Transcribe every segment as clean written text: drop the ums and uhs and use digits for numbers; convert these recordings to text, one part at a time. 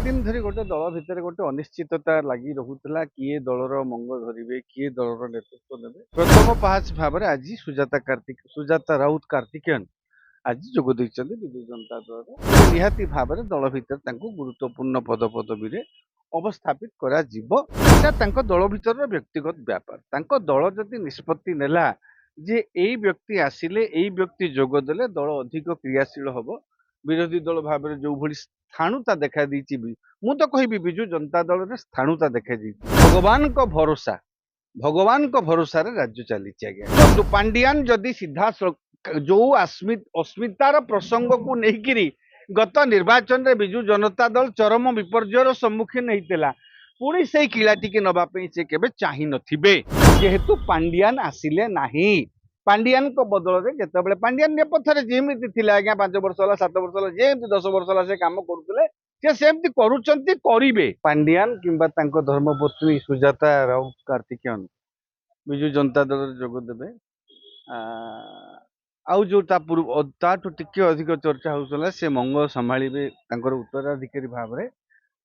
दिन धरी गोटे दल भितर गोटे अनिश्चितता लगी रहुला किए दलर मंग धरिवे किए दलर नेतृत्व नेबे प्रथम पाहाच भाव आज सुजाता राउत कार्तिकेयन आज जोग देइछन्ति विजु जनता दल निहाती भाव दल भितर तांको गुरुत्वपूर्ण पदपदवी रे अवस्थापित करा जीवो एटा तांको दल भितर व्यक्तिगत व्यापार तांको दल जदि निष्पत्ति नेला जे एई व्यक्ति आसिले एई व्यक्ति जोग देले दल अधिक क्रियाशील हबो विरोधी दल भाव जो भली स्थाणुता देखा देछि मु तो कहबी विजु जनता दल रे स्थाणुता देखा देछि भगवान को भरोसा रे राज्य चली आज्ञा तो पांडियान जदि सीधा जो अस्मितार प्रसंग को लेकिरी गत निर्वाचन रे विजु जनता दल चरम विपर्जयर सम्मुखीन होइतेला पुणी से किला टिके नबा पे से केबे चाहि नथिबे जेहेतु पांडियान आसिले नाही पांडियान को बदल रे जेतेबेले पांडियान नेपथरे जेमिति थिला आज्ञा 5 वर्ष होला 7 वर्ष होला जेमिति 10 वर्ष होला से काम करूतले से सेमति करूचंती करिवे पांडियान किंबा तांको धर्मपत्नी सुजाता राउत कार्तिकेयन विजु जनता दल जोग देबे आउ जो ताठू टिके अधिक चर्चा होउसला से मंगल संभाळिबे तांकर उत्तराधिकारी भाव रे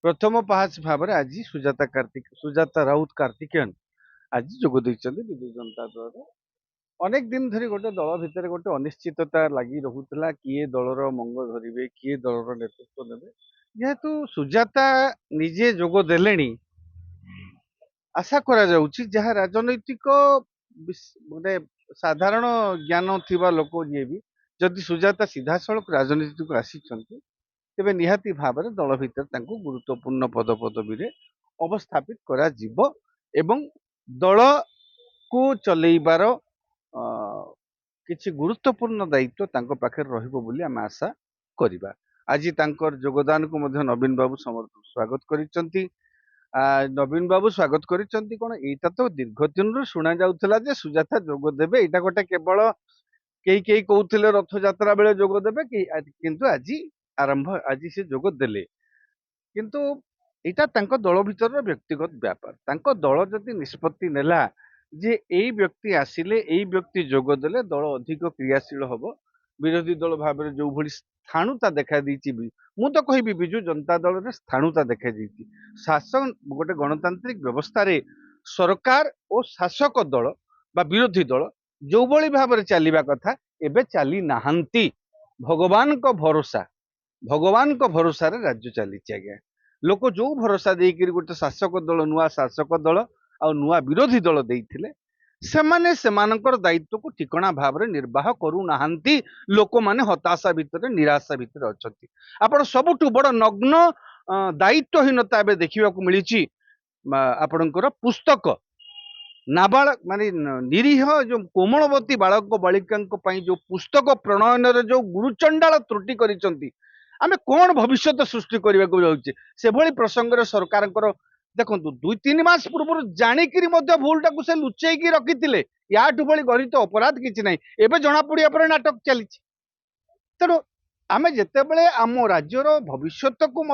प्रथम पाहाच भाव रे आज सुजाता राउत कार्तिकेयन आज जोग देइछन्ति विजु जनता दल अनेक दिन धरी गोटे दल भितर गोटे अनिश्चितता लगी रहुला किए दलर मंग धरिवे किए दलर नेतृत्व नेबे जेहेतु सुजाता निजे जोग देलेनी आशा करा जाउछि जहा राजनैतिक माने साधारण ज्ञान थिबा लोक जे भी जदि सुजाता सीधा सड़क राजनीति को आसीचंती तेबे निहाती भाव में दल भितर तांको गुरुत्वपूर्ण पदपदवी रे अवस्थापित करा जीवो एवं दल को चलेइबार किछि गुरुत्वपूर्ण दायित्व तांको पाखे रहिबो बोली आम आशा करिबा आज तांकर योगदान को मध्य नवीन बाबू स्वागत करिसंती नवीन बाबू स्वागत करिसंती कोन एटा तो दीर्घ दिन रु सुना जाउथला जे सुजाता जोग देबे एटा गोटे केवल केई कहउथिले रथ यात्रा बेले जोग देबे किंतु आज आरंभ आज से जोग देले किंतु एटा तांको दल भितर व्यक्तिगत व्यापार तांको दल जदि निष्पत्ति नेला जे एई व्यक्ति आसिले एई व्यक्ति जोग देले दल अधिक क्रियाशील हबो विरोधी दल भाव जो भली स्थाणुता देखा देछि मु तो कहबी विजु जनता दल रे स्थाणुता देखा देछि शासन गोटे गणतांत्रिक व्यवस्था रे सरकार और शासक दल बा विरोधी दल जो भली भाव रे चलीबा कथा एबे चली नाहंती भगवान को भरोसा रे राज्य चली आज्ञा लोक जो भरोसा देकर गोटे शासक दल नुआ शासक दल आ नुआ विरोधी दल देइथिले सेमाने सेमानकर दायित्व को ठिकणा भाव रे निर्वाह करू नाहंती लोक माने हताशा भितर निराशा भितर अछंती आपण सबुठु बड़ नग्न दायित्वहीनता बे देखिबा को मिलिछि आपणकर पुस्तक नाबालक माने निरीह जो कोमलवती बालक बालिका पई जो पुस्तक प्रणयन रे जो गुरुचंडाल त्रुटि करिसंती आमे कोन भविष्यत सृष्टि करबा को जाउछि से भली प्रसंग रे सरकारकर देखो 2-3 मास पूर्व जानिकी भूलटा को से लुचेकी रखी याठू भली गणित अपराध किसी ना एवं जना पड़ा पर नाटक चली तेणु आम जिते आम राज्यर भविष्यत को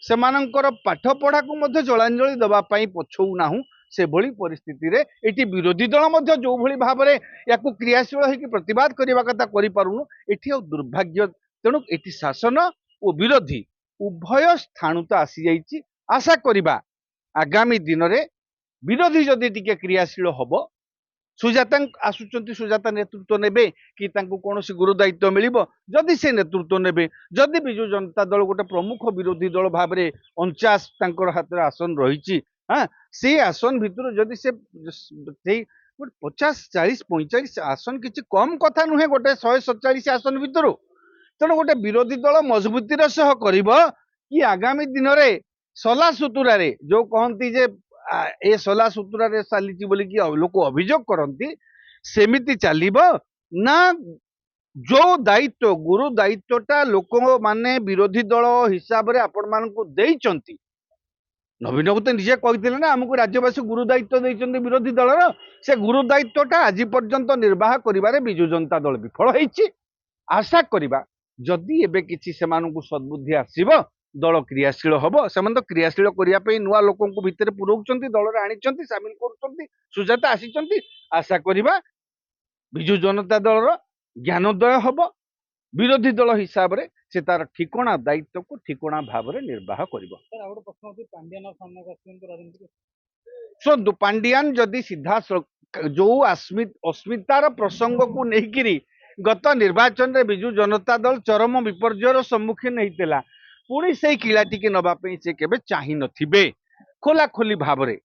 सेमानंकर पाठ पढ़ा को जलांजलि देवाई पछौना से भली परिस्थिति रे एटी विरोधी दल जो भली भाव में या क्रियाशील होकर प्रतिवाद करने कथा करूँ ये दुर्भाग्य तेणु ये शासन और विरोधी उभय स्थाणुता आसी जाइए आशा करिबा आगामी दिन रे विरोधी जदि टिके क्रियाशील हबो सुजाता आसुचंती सुजाता नेतृत्व नेबे कि तांको कोनोसी गुरु दायित्व मिलिबो जदि से नेतृत्व नेबे जदि बिजु जनता दल गोटे प्रमुख विरोधी दल भाव में 49 तांकर हाथ रे आसन रहिछि हां से आसन भितर जदि से 50 40 45 आसन किछि कम कथा नुहे गोटे 147 आसन भितर तेणु गोटे विरोधी दल मजबूती सह करिबो कि आगामी दिन रे सला सुतुरा रे जो कहती जे ए सला सुतुरा रे चली बोली कि लोक अभियोग करती सेमिति चलिबो ना जो दायित्व गुरु दायित्वटा लोक माने विरोधी दल हिसाब रे आपण मानकु देइचंती नवीन बाबू तो निजे कहते ना आमको राज्यवासी गुरु दायित्व देइचंती विरोधी दलर से गुरु दायित्वटा आज पर्यंत निर्वाह करिबारे विजु जनता दल विफल होईछि आशा करिबा जदि एबे किछि सेमानकु सद्बुद्धि आसीबो दल क्रियाशील हम से तो क्रियाशील करने नुआ लोक भितर पुरौंट दल आनी सामिल कर सुजाता आसी आशा करवा विजु जनता दल ज्ञानोदय हम ବିରୋଧୀ ଦଳ ହିସାବରେ ସେ ତାର ଠିକଣା ଦାୟିତ୍ୱକୁ ଠିକଣା ଭାବରେ ନିର୍ବାହ କରିବ। ସାର୍ ଆଉ ଗୋଟେ ପ୍ରଶ୍ନ ଅଛି, ପାଣ୍ଡିଆନ ସାମ୍ନାକୁ ଆସିଛନ୍ତି ରାଜନୀତିକୁ। ଶୁଣନ୍ତୁ, ପାଣ୍ଡିଆନ ଯଦି ସିଧା ଯୋଉ ଅସ୍ମିତାର ପ୍ରସଙ୍ଗକୁ ନେଇକିରି ଗତ ନିର୍ବାଚନରେ ବିଜୁ ଜନତା ଦଳ ଚରମ ବିପର୍ଯ୍ୟୟର ସମ୍ମୁଖୀନ ହେଇଥିଲା, ପୁଣି ସେଇ କିଳାଟିକି ନବା ପାଇଁ ସେ କେବେ ଚାହିଁ ନଥିବେ ଖୋଲାଖୋଲି ଭାବରେ।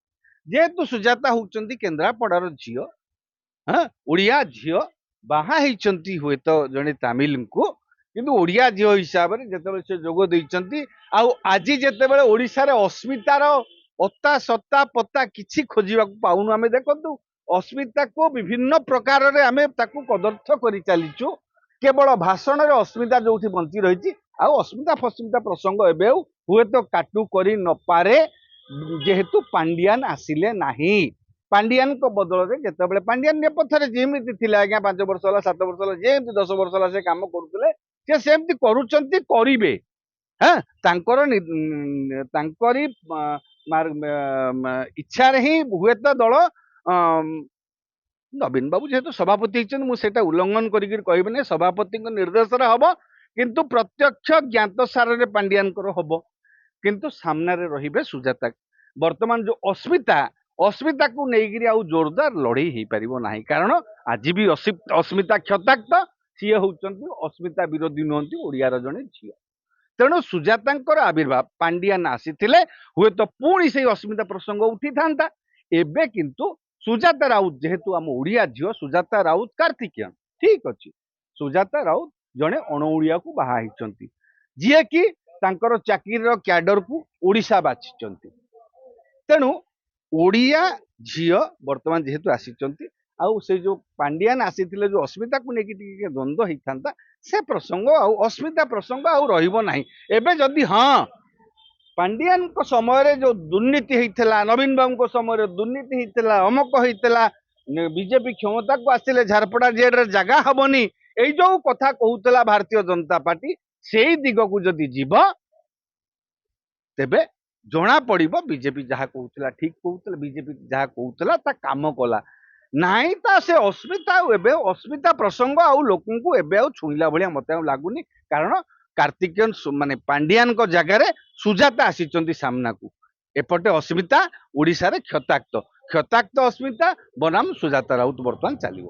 ଯେହେତୁ ସୁଜାତା ହଉଛନ୍ତି କେନ୍ଦ୍ରାପଡ଼ାର ଝିଅ, ଓଡ଼ିଆ ଝିଅ, ବାହା ହେଇଛନ୍ତି ହୁଏତ ଜଣେ ତାମିଲଙ୍କୁ, କିନ୍ତୁ ଓଡ଼ିଆ ଝିଅ ହିସାବରେ ଯେତେବେଳେ ସେ ଯୋଗ ଦେଇଛନ୍ତି, ଆଉ ଆଜି ଯେତେବେଳେ ଓଡ଼ିଶାରେ ଅସ୍ମିତାର ଅତା ସତ୍ତା ପତା କିଛି ଖୋଜିବାକୁ ପାଉନୁ ଆମେ। ଦେଖନ୍ତୁ, ଅସ୍ମିତାକୁ ବିଭିନ୍ନ ପ୍ରକାରରେ ଆମେ ତାକୁ କଦର୍ଥ କରି ଚାଲିଛୁ, କେବଳ ଭାଷଣରେ ଅସ୍ମିତା ଯୋଉଠି ବଞ୍ଚି ରହିଛି। ଆଉ ଅସ୍ମିତା ଫସ୍ମିତା ପ୍ରସଙ୍ଗ ଏବେ ଆଉ ହୁଏତ କାଟୁ କରି ନପାରେ, ଯେହେତୁ ପାଣ୍ଡିଆନ ଆସିଲେ ନାହିଁ। ପାଣ୍ଡିଆନଙ୍କ ବଦଳରେ ଯେତେବେଳେ ପାଣ୍ଡିଆନ ନେପଥ୍ୟରେ ଯେମିତି ଥିଲେ ଆଜ୍ଞା, 5 ବର୍ଷ ହେଲା 7 ବର୍ଷ ହେଲା ଯେମିତି 10 ବର୍ଷ ହେଲା ସେ କାମ କରୁଥିଲେ, ସେ ସେମିତି କରୁଛନ୍ତି, କରିବେ। ତାଙ୍କରି ଇଚ୍ଛାରେ ହିଁ ହୁଏତ ଦଳ ନବୀନ ବାବୁ ଯେହେତୁ ସଭାପତି ହେଇଛନ୍ତି, ମୁଁ ସେଇଟା ଉଲ୍ଲଂଘନ କରିକି କହିବିନି, ସଭାପତିଙ୍କ ନିର୍ଦ୍ଦେଶରେ ହବ, କିନ୍ତୁ ପ୍ରତ୍ୟକ୍ଷ ଜ୍ଞାତ ସାରରେ ପାଣ୍ଡିଆନଙ୍କର ହବ, କିନ୍ତୁ ସାମ୍ନାରେ ରହିବେ ସୁଜାତା। ବର୍ତ୍ତମାନ ଯୋଉ ଅସ୍ମିତାକୁ ନେଇକିରି ଆଉ ଜୋରଦାର ଲଢେଇ ହେଇପାରିବ ନାହିଁ, କାରଣ ଆଜି ବି ଅସ୍ମିତା କ୍ଷତାକ୍ତ, ସିଏ ହଉଛନ୍ତି ଅସ୍ମିତା ବିରୋଧୀ ନୁହନ୍ତି, ଓଡ଼ିଆର ଜଣେ ଝିଅ। ତେଣୁ ସୁଜାତାଙ୍କର ଆବିର୍ଭାବ, ପାଣ୍ଡିଆନ ଆସିଥିଲେ ହୁଏତ ପୁଣି ସେଇ ଅସ୍ମିତା ପ୍ରସଙ୍ଗ ଉଠିଥାନ୍ତା। ଏବେ କିନ୍ତୁ ସୁଜାତା ରାଉତ ଯେହେତୁ ଆମ ଓଡ଼ିଆ ଝିଅ, ସୁଜାତା ରାଉତ କାର୍ତ୍ତିକେୟନ, ଠିକ ଅଛି, ସୁଜାତା ରାଉତ ଜଣେ ଅଣ ଓଡ଼ିଆକୁ ବାହା ହେଇଛନ୍ତି, ଯିଏକି ତାଙ୍କର ଚାକିରିର କ୍ୟାଡରକୁ ଓଡ଼ିଶା ବାଛିଛନ୍ତି। ତେଣୁ ଓଡ଼ିଆ ଝିଅ ବର୍ତ୍ତମାନ ଯେହେତୁ ଆସିଛନ୍ତି, ଆଉ ସେ ଯୋଉ ପାଣ୍ଡିଆନ ଆସିଥିଲେ ଯୋଉ ଅସ୍ମିତାକୁ ନେଇକି ଟିକେ ଦ୍ୱନ୍ଦ୍ୱ ହେଇଥାନ୍ତା, ସେ ପ୍ରସଙ୍ଗ ଆଉ ଅସ୍ମିତା ପ୍ରସଙ୍ଗ ଆଉ ରହିବ ନାହିଁ। ଏବେ ଯଦି ପାଣ୍ଡିଆନଙ୍କ ସମୟରେ ଯୋଉ ଦୁର୍ନୀତି ହେଇଥିଲା, ନବୀନ ବାବୁଙ୍କ ସମୟରେ ଦୁର୍ନୀତି ହେଇଥିଲା, ଅମକ ହେଇଥିଲା, ବିଜେପି କ୍ଷମତାକୁ ଆସିଲେ ଝାରପଡା ଜେଲରେ ଜାଗା ହବନି, ଏଇ ଯୋଉ କଥା କହୁଥିଲା ଭାରତୀୟ ଜନତା ପାର୍ଟି, ସେଇ ଦିଗକୁ ଯଦି ଯିବ, ତେବେ ଜଣା ପଡିବ ବିଜେପି ଯାହା କହୁଥିଲା ଠିକ କହୁଥିଲା, ବିଜେପି ଯାହା କହୁଥିଲା ତା କାମ କଲା ନାହିଁ। ତା ସେ ଅସ୍ମିତା ପ୍ରସଙ୍ଗ ଆଉ ଲୋକଙ୍କୁ ଏବେ ଆଉ ଛୁଇଁଲା ଭଳିଆ ମତେ ଆଉ ଲାଗୁନି, କାରଣ କାର୍ତ୍ତିକେୟନ ମାନେ ପାଣ୍ଡିଆନଙ୍କ ଜାଗାରେ ସୁଜାତା ଆସିଛନ୍ତି ସାମ୍ନାକୁ। ଏପଟେ ଅସ୍ମିତା ଓଡ଼ିଶାରେ କ୍ଷତାକ୍ତ ଅସ୍ମିତା ବନାମ ସୁଜାତା ରାଉତ ବର୍ତ୍ତମାନ ଚାଲିବ।